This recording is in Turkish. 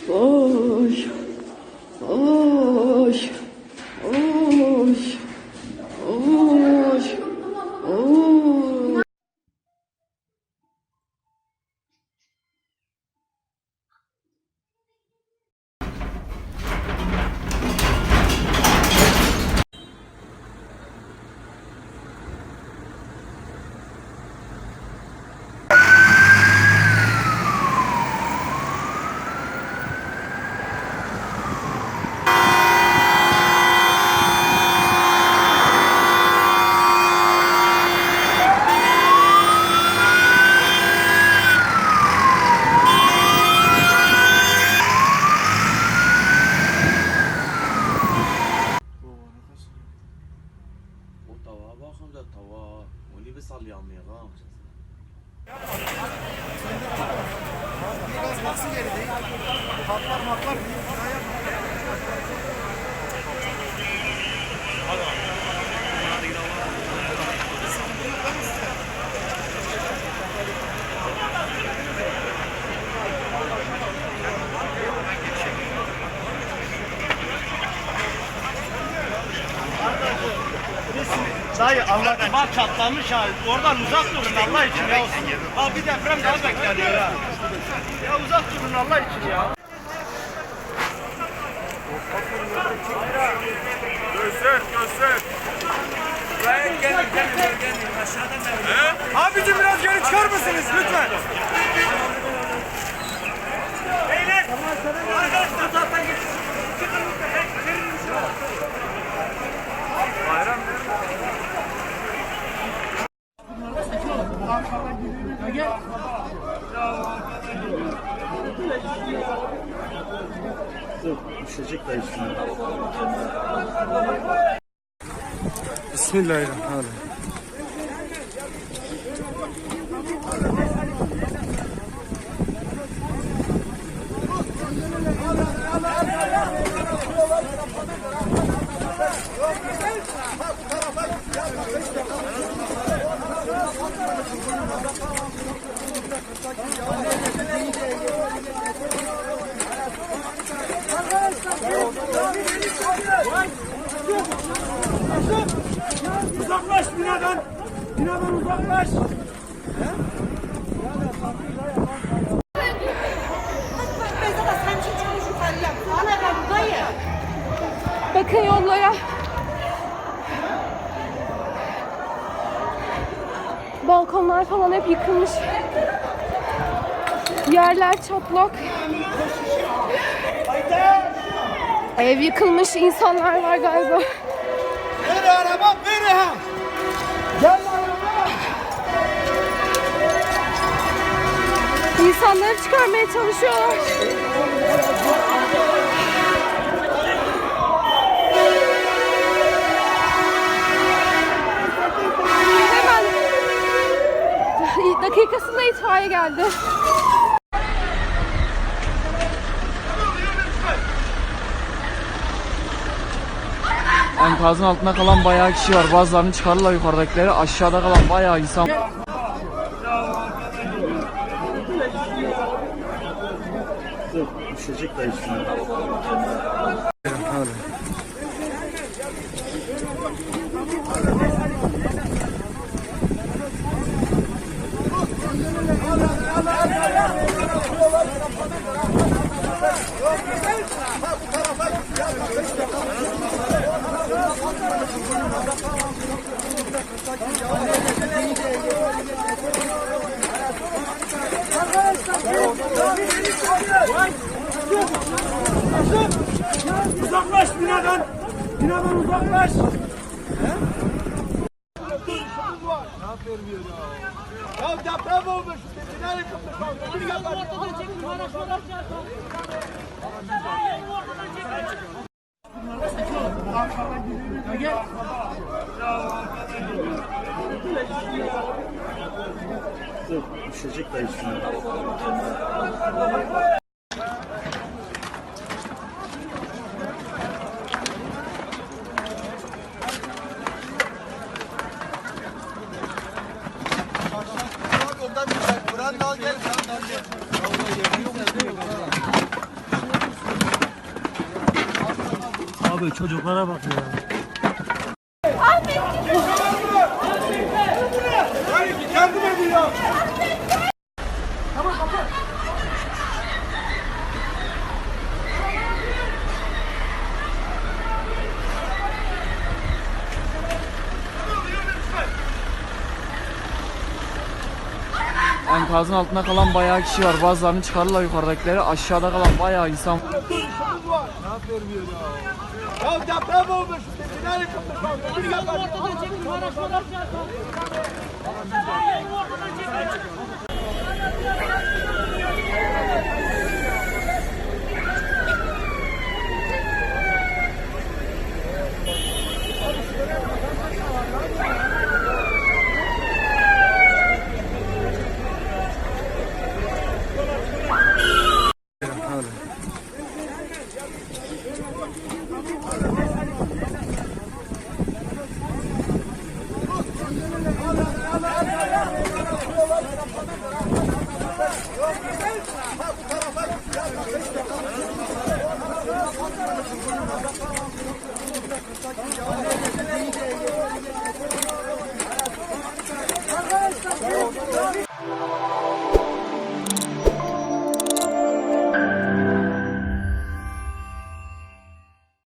Koş. Koş. Koş. Koş. Koş. Dayı Allah çatlamış ha. Oradan uzak durun Allah için ya. Ha bir deprem daha bekleniyor ha. Ya uzak durun Allah için ya. Göster. Gelin. Aşağıdan gelin. Abicim biraz geri çıkar mısınız lütfen? Beyler. Arkadaşlar zaten bayram. Düşecek de üstüne. Bismillahirrahmanirrahim. Uzaklaş binadan! Binadan uzaklaş! Bakın yollara. Balkonlar falan hep yıkılmış. Yerler çatlak. Ev yıkılmış, insanlar var galiba. Ver araba, ver ha! Gel araba! İnsanları çıkarmaya çalışıyorlar. Hemen dakikasında itfaiye geldi. Enkazın altında kalan bayağı kişi var. Bazılarını çıkarırlar yukarıdakileri. Aşağıda kalan bayağı insan. Düşecek de üstüne. Uzaklaş binadan! Binadan uzaklaş! Ya deprem olmuş! Bina yıkılmış! Bir ortadan çekin! Araçlar gel! Düşecek de üstüne. Buradan al gel. Abi çocuklara bak ya. Enkazın altında kalan bayağı kişi var. Bazılarını çıkarırlar yukarıdakileri. Aşağıda kalan bayağı insan. Ya deprem olmuş. Bina yıkılmış.